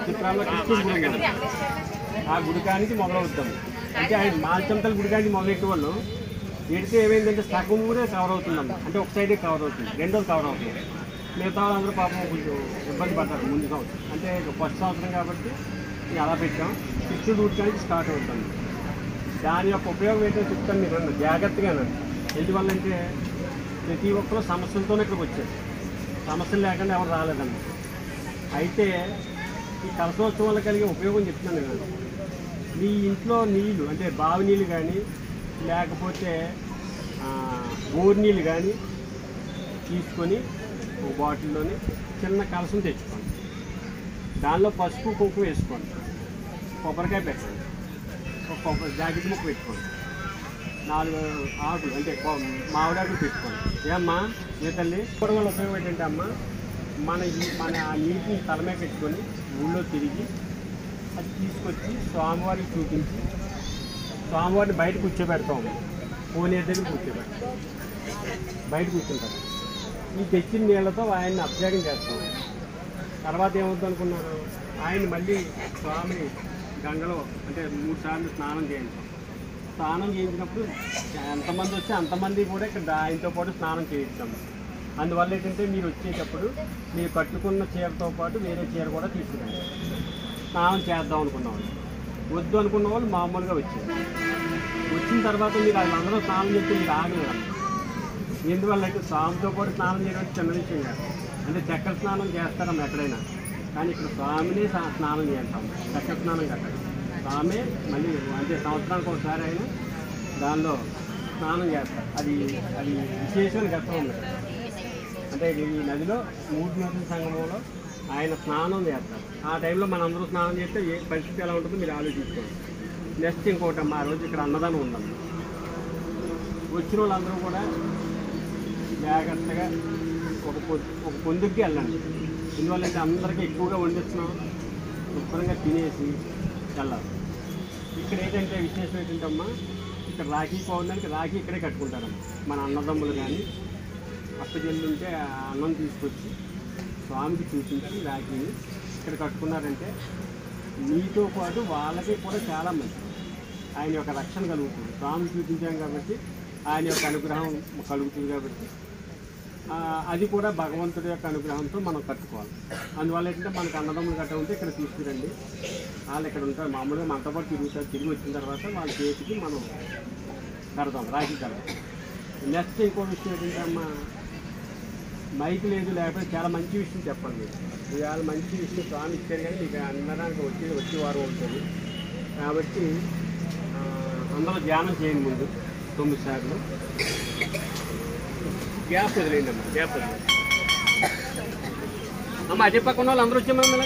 చిత్రాల్లో కృష్ణుడు గుడి ఆ గుడికానికి మొదలవుతాము. అంటే ఆయన మాల్చంతల గుడికానికి మొదలెట్టే వాళ్ళు ఎడితే ఏమైందంటే సగం ఊరే కవర్ అవుతుందమ్మా. అంటే ఒక సైడే కవర్ అవుతుంది, రెండోది కవర్ అవుతుంది. మిగతా వాళ్ళందరూ పాపం కొంచెం ఇబ్బంది పడ్డారు ముందు సంవత్సరం. అంటే ఫస్ట్ సంవత్సరం కాబట్టి అలా పెట్టాం. కృష్ణుడు గుడికానికి స్టార్ట్ అవుతుంది. దాని యొక్క ఉపయోగం ఏంటో చెప్తాను మీరు అన్న జాగ్రత్తగానండి. ఎందువల్లంటే ప్రతి ఒక్కరు సమస్యలతోనే ఇక్కడికి వచ్చారు. సమస్యలు లేకుండా ఎవరు రాలేదండి. అయితే ఈ కలశోత్సవం వల్ల కలిగే ఉపయోగం చెప్తున్నాను నేను. మీ ఇంట్లో నీళ్ళు అంటే బావి నీళ్ళు కానీ లేకపోతే బోర్ నీళ్ళు కానీ తీసుకొని ఒక బాటిల్లోని చిన్న కలశం తెచ్చుకోండి. దానిలో పసుపు కుంకుమ వేసుకోండి, కొబ్బరికాయ పెట్టండి, ఒక కొబ్బరి జాకెట్ ముక్క పెట్టుకోండి, 4 ఆకులు అంటే మామిడాకులు పెట్టుకోండి. ఏమ్మా ఏ తల్లి కూడా వల్ల ఉపయోగం ఏంటంటే అమ్మ మన ఆ నీటిని తలమే పెట్టుకొని ఊళ్ళో తిరిగి అది తీసుకొచ్చి స్వామివారికి చూపించి స్వామివారిని బయట కూర్చోబెడతాము. కోనేరు దగ్గర కూర్చోబెడతాం, బయట కూర్చుంటాం. ఈ తెచ్చిన నీళ్ళతో ఆయన్ని అభిషేకం చేస్తాము. తర్వాత ఏమవుతుంది అనుకున్నారు, ఆయన మళ్ళీ స్వామిని గంగలో అంటే 3 సార్లు స్నానం చేయించాం. స్నానం చేయించినప్పుడు ఎంతమంది వస్తే అంతమంది కూడా ఇక్కడ ఆయనతో పాటు స్నానం చేయిస్తాము. అందువల్ల ఏంటంటే మీరు వచ్చేటప్పుడు మీరు కట్టుకున్న చీరతో పాటు వేరే చీర కూడా తీసుకురండి. స్నానం చేద్దాం అనుకున్న వాళ్ళు, వద్దు అనుకున్న వాళ్ళు మామూలుగా వచ్చారు. వచ్చిన తర్వాత మీరు వాళ్ళందరూ స్నానం చేస్తే మీరు ఆగలేదు. ఎందువల్ల అయితే స్వామితో పాటు స్నానం చేయడం చిన్న విషయం కాదు. అంటే చక్కెర స్నానం చేస్తారమ్మ ఎక్కడైనా, కానీ ఇక్కడ స్వామిని స్నానం చేస్తాం. చక్కెర స్నానం కట్టాలి స్వామి మళ్ళీ అంటే సంవత్సరానికి ఒకసారి అయినా దానిలో స్నానం చేస్తారు. అది విశేషమైన ఘట్టం ఉంది. అంటే ఈ నదిలో 3 నదుల సంగమంలో ఆయన స్నానం చేస్తారు. ఆ టైంలో మనందరూ స్నానం చేస్తే ఏ పరిస్థితి ఎలా ఉంటుందో మీరు ఆలోచించుకోండి. నెక్స్ట్ ఇంకోటమ్మా, ఆ రోజు ఇక్కడ అన్నదానం ఉందమ్మా. వచ్చిన వాళ్ళందరూ కూడా జాగ్రత్తగా ఒక పొందుకి వెళ్ళండి. ఎందువల్లంటే అందరికీ ఎక్కువగా వండిస్తున్నాం, శుభ్రంగా తినేసి వెళ్ళాలి. ఇక్కడ ఏంటంటే విశేషం ఏంటంటే అమ్మా, ఇక్కడ రాఖీ పౌర్ణానికి రాఖీ ఇక్కడే కట్టుకుంటారమ్మా. మన అన్నదమ్ములు కానీ అప్పచెల్లి ఉంటే అన్నం తీసుకొచ్చి స్వామికి చూపించి రాఖీని ఇక్కడ కట్టుకున్నారంటే మీతో పాటు వాళ్ళకి కూడా చాలా మంచిది. ఆయన యొక్క రక్షణ కలుగుతుంది. స్వామికి చూపించాం కాబట్టి ఆయన యొక్క అనుగ్రహం కలుగుతుంది. కాబట్టి అది కూడా భగవంతుడి యొక్క అనుగ్రహంతో మనం కట్టుకోవాలి. అందువల్ల ఏంటంటే మనకు అన్నదమ్ములు గట్ట ఉంటే ఇక్కడ తీసుకురండి. వాళ్ళు ఇక్కడ ఉంటారు, మామూలుగా మనతో పాటు తిరుగుతారు. తిరిగి వచ్చిన తర్వాత వాళ్ళ చేతికి మనం కడదాం, రాఖీ కడదాం. నెక్స్ట్ ఇంకో విషయం ఏంటంటే అమ్మ, మైక్ లేదు లేకపోతే చాలా మంచి విషయం చెప్పండి. ఇవాళ మంచి విషయం స్వామి ఇచ్చారు, కానీ మీకు అందడానికి వచ్చేవారు ఉంటుంది. కాబట్టి అందరూ ధ్యానం చేయండి. ముందు 9 సార్లు గ్యాప్ వదిలేయండి అమ్మ, గ్యాప్ వదిలేండి అమ్మ. అదే పక్కన వాళ్ళు అందరూ వచ్చామన్నా